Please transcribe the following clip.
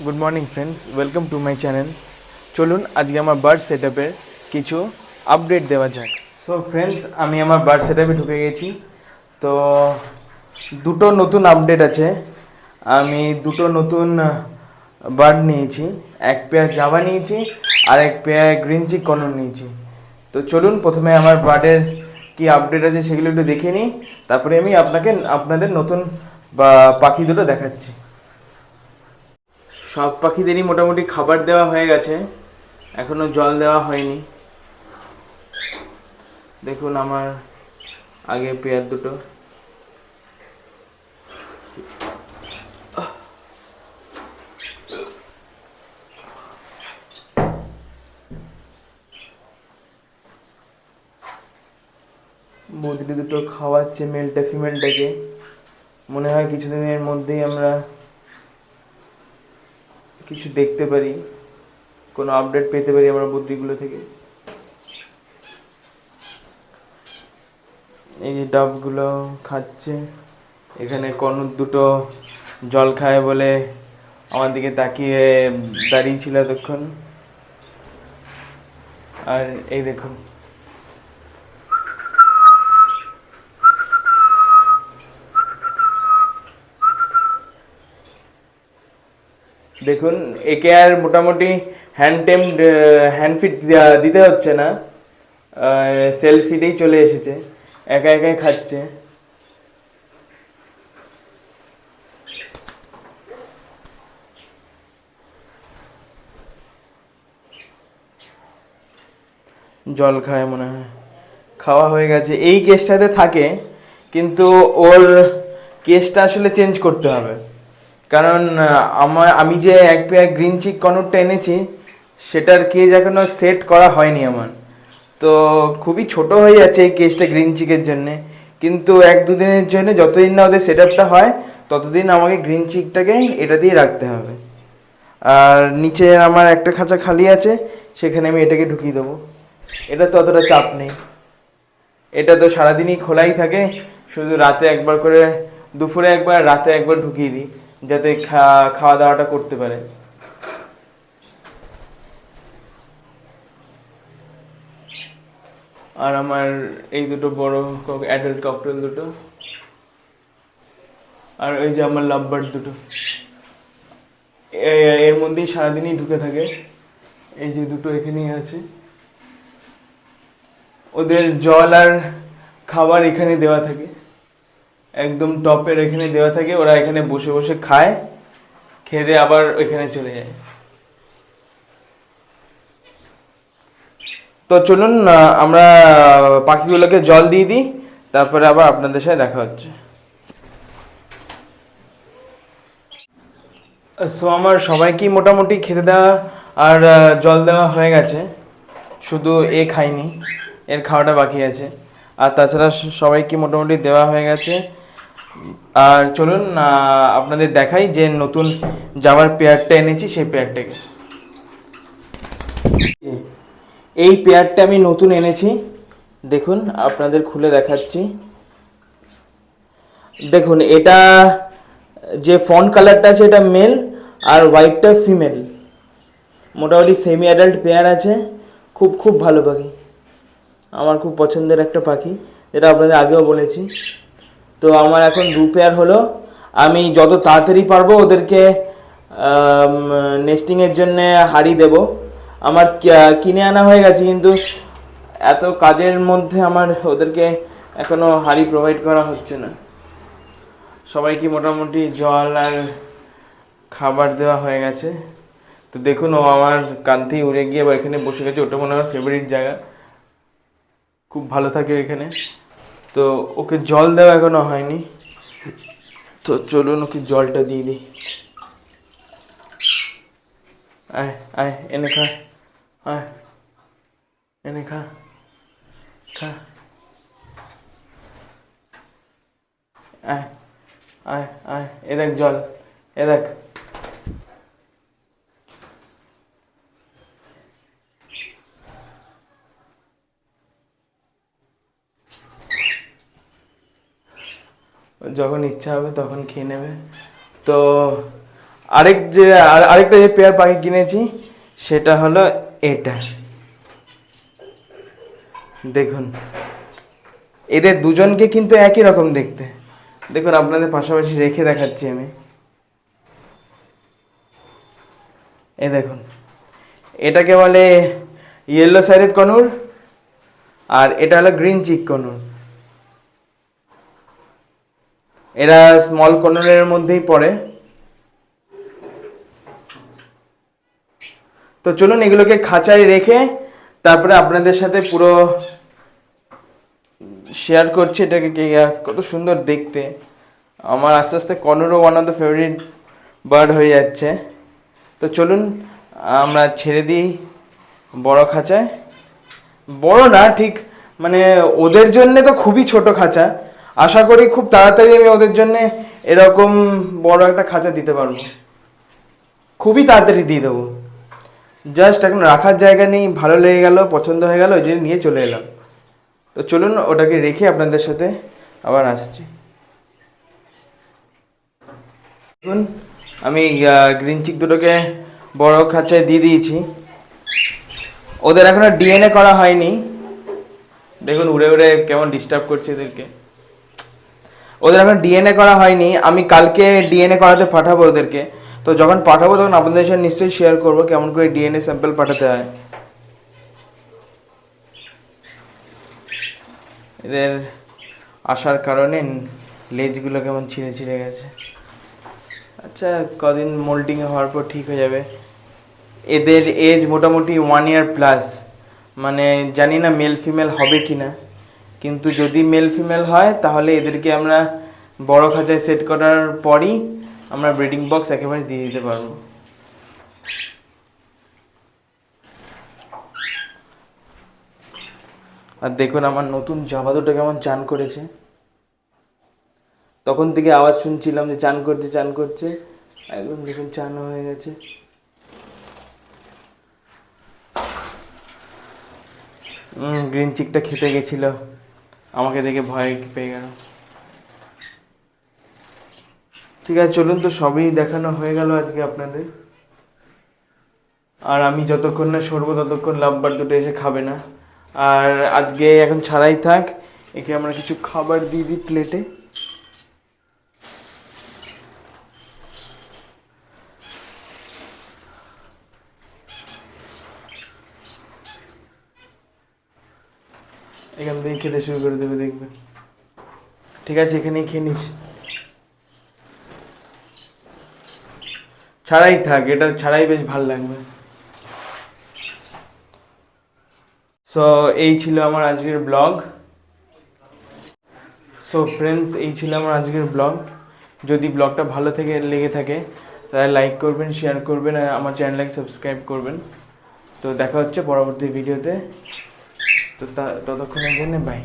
Good morning friends, welcome to my channel. চলুন আজকে আমার বার্ড সেট আপের কিছু আপডেট দেওয়া যাক। সো ফ্রেন্ডস, আমি আমার বার্ড সেট আপে ঢুকে গেছি। তো দুটো নতুন আপডেট আছে। আমি দুটো নতুন বার্ড নিয়েছি, এক পেয়ার জাভা নিয়েছি আর এক পেয়ার গ্রিন চিক কর্ন নিয়েছি। তো চলুন প্রথমে আমার বার্ডের কি আপডেট আছে সেগুলো একটু দেখে নিই, তারপরে আমি আপনাদের নতুন পাখি দুটো দেখাচ্ছি। সব পাখিদেরই মোটামুটি খাবার দেওয়া হয়ে গেছে, এখনো জল দেওয়া হয়নি। দেখুন আমার আগে পেয়ার দুটো। বৌদি দুটো খাওয়াচ্ছে মেলটা ফিমেলটাকে। মনে হয় কিছুদিনের মধ্যেই আমরা কিছু দেখতে পারি, কোনো আপডেট পেতে পারি আমরা বুদ্ধিগুলো থেকে। এই যে ডাবগুলো খাচ্ছে, এখানে কনুর দুটো জল খায় বলে আমার দিকে তাকিয়ে দাঁড়িয়ে ছিল এতক্ষণ। আর এই দেখুন, দেখুন একে আর মোটামুটি হ্যান্ড ফিড দিতে হচ্ছে না, সেলফ ফিডেই চলে এসেছে, একা একাই খাচ্ছে। জল খায় মনে হয়, খাওয়া হয়ে গেছে। এই কেসটাতে থাকে, কিন্তু ওর কেসটা আসলে চেঞ্জ করতে হবে, কারণ আমি যে এক পেয়ার গ্রিন চিক কনরটা এনেছি সেটার কেজ এখনো সেট করা হয়নি আমার। তো খুবই ছোট হয়ে যাচ্ছে এই কেসটা গ্রিন চিকের জন্যে, কিন্তু এক দুদিনের জন্য যতদিন না ওদের সেট আপটা হয় ততদিন আমাকে গ্রিন চিকটাকে এটা দিয়ে রাখতে হবে। আর নিচে আমার একটা খাঁচা খালি আছে, সেখানে আমি এটাকে ঢুকিয়ে দেবো। এটা তো অতটা চাপ নেই, এটা তো সারাদিনই খোলাই থাকে, শুধু রাতে একবার করে, দুপুরে একবার রাতে একবার ঢুকিয়ে দিই যাতে খাওয়া দাওয়াটা করতে পারে। আর আমার এই দুটো বড় অ্যাডাল্ট ককটেল দুটো, আর ওই যে আমার লাভ বার্ড দুটো, এর মধ্যেই সারাদিনই ঢুকে থাকে। এই যে দুটো এখানেই আছে, ওদের জল আর খাবার এখানে দেওয়া থাকে, একদম টপের এখানে দেওয়া থাকে। ওরা এখানে বসে বসে খায়, খেয়ে আবার ওইখানে চলে যায়। তো চলুন আমরা পাখিগুলোকে জল দিয়ে দিই, তারপরে আবার আপনাদের সাথে দেখা হচ্ছে। সো আমার সবাইকেই মোটামুটি খেতে দেওয়া আর জল দেওয়া হয়ে গেছে, শুধু এ খাইনি, এর খাওয়াটা বাকি আছে। আর তাছাড়া সবাইকে মোটামুটি দেওয়া হয়ে গেছে। আর চলুন আপনাদের দেখাই যে নতুন জামার পেয়ারটা এনেছি সেই পেয়ারটাকে। এই পেয়ারটা আমি নতুন এনেছি, দেখুন আপনাদের খুলে দেখাচ্ছি। দেখুন এটা যে ফন্ট কালারটা আছে এটা মেল আর হোয়াইটটা ফিমেল, মোটামুটি সেমি অ্যাডাল্ট পেয়ার আছে। খুব খুব ভালো পাখি, আমার খুব পছন্দের একটা পাখি, যেটা আপনাদের আগেও বলেছি। তো আমার এখন দু পেয়ার হলো, আমি যত তাড়াতাড়ি পারবো ওদেরকে নেস্টিংয়ের জন্য হাঁড়ি দেব। আমার কিনে আনা হয়ে গেছে, কিন্তু এত কাজের মধ্যে আমার ওদেরকে এখনও হাঁড়ি প্রোভাইড করা হচ্ছে না। সবাইকে মোটামুটি জল আর খাবার দেওয়া হয়ে গেছে। তো দেখুন ও আমার কান্তি উড়ে গিয়ে এবার এখানে বসে গেছে, ওটা মনে হয় ফেভারিট জায়গা, খুব ভালো থাকে এখানে। তো ওকে জল দেওয়া এখনো হয়নি, তো চলুন ওকে জলটা দিয়ে দিই। আয় আয় এনে খা, আয় এনে খা, খা, আয় আয় আয়, এ দেখ জল, এ দেখ। যখন ইচ্ছা হবে তখন খেয়ে নেবে। তো আরেকটা যে পেয়ার পাখি কিনেছি সেটা হলো এটা। দেখুন এদের দুজনকে কিন্তু একই রকম দেখতে। দেখুন আপনাদের পাশাপাশি রেখে দেখাচ্ছি আমি। এই দেখুন, এটাকে বলে ইয়েলো সাইডেড কনুর, আর এটা হলো গ্রিন চিক কনুর। এরা স্মল কনুরের মধ্যেই পড়ে। তো চলুন এগুলোকে খাঁচায় রেখে তারপরে আপনাদের সাথে পুরো শেয়ার করছি। এটাকে কত সুন্দর দেখতে। আমার আস্তে আস্তে কনুরও one of the favourite bird হয়ে যাচ্ছে। তো চলুন আমরা ছেড়ে দিই বড় খাঁচায়। বড় না ঠিক, মানে ওদের জন্য তো খুবই ছোট খাঁচা। আশা করি খুব তাড়াতাড়ি আমি ওদের জন্য এরকম বড় একটা খাঁচা দিতে পারবো, খুবই তাড়াতাড়ি দিয়ে দেবো। জাস্ট এখন রাখার জায়গা নেই, ভালো লেগে গেল, পছন্দ হয়ে গেল, ওই জন্য নিয়ে চলে এলাম। তো চলুন ওটাকে রেখে আপনাদের সাথে আবার আসছি। দেখুন আমি গ্রিন চিক দুটোকে বড় খাঁচায় দিয়ে দিয়েছি। ওদের এখনো ডিএনএ করা হয়নি। দেখুন উড়ে উড়ে কেমন ডিস্টার্ব করছে এদেরকে। ওদের এখন ডিএনএ করা হয়নি, আমি কালকে ডিএনএ করাতে পাঠাবো ওদেরকে। তো যখন পাঠাবো তখন আপনাদের সাথে নিশ্চয়ই শেয়ার করবো কেমন করে ডিএনএ স্যাম্পল পাঠাতে হয়। এদের আসার কারণে লেজগুলো কেমন ছিঁড়ে ছিঁড়ে গেছে। আচ্ছা কদিন মোল্ডিং হওয়ার পর ঠিক হয়ে যাবে। এদের এজ মোটামুটি 1 ইয়ার প্লাস, মানে জানি না মেল ফিমেল হবে কি না, কিন্তু যদি মেল ফিমেল হয় তাহলে এদেরকে আমরা বড় খাঁচায় সেট করার পরই আমরা ব্রিডিং বক্স একেবারে দিয়ে দিতে পারবো। আর দেখুন আমার নতুন জামা দুটো কেমন চান করেছে। তখন থেকে আওয়াজ শুনছিলাম যে চান করছে চান করছে, একদম দেখুন চান হয়ে গেছে। গ্রিন চিকটা খেতে গেছিল, আমাকে দেখে ভয় পেয়ে গেল। ঠিক আছে চলুন, তো সবই দেখানো হয়ে গেল আজকে আপনাদের। আর আমি যতক্ষণ না সরবো ততক্ষণ লাভবার দুটো এসে খাবে না। আর আজকে এখন ছাড়াই থাক, একে আমরা কিছু খাবার দিয়ে দিই প্লেটে। এখান থেকে খেতে শুরু করে দেবে দেখবেন। ঠিক আছে এখানেই খেয়ে নিস, ছাড়াই থাক, এটা ছাড়াই বেশ ভালো লাগবে। সো এই ছিল আমার আজকের ব্লগ। সো ফ্রেন্ডস এই ছিল আমার আজকের ব্লগ। যদি ব্লগটা ভালো লেগে থাকে তাহলে লাইক করবেন, শেয়ার করবেন, আর আমার চ্যানেলটাকে সাবস্ক্রাইব করবেন। তো দেখা হচ্ছে পরবর্তী ভিডিওতে। তো ততক্ষণের জন্য বাই।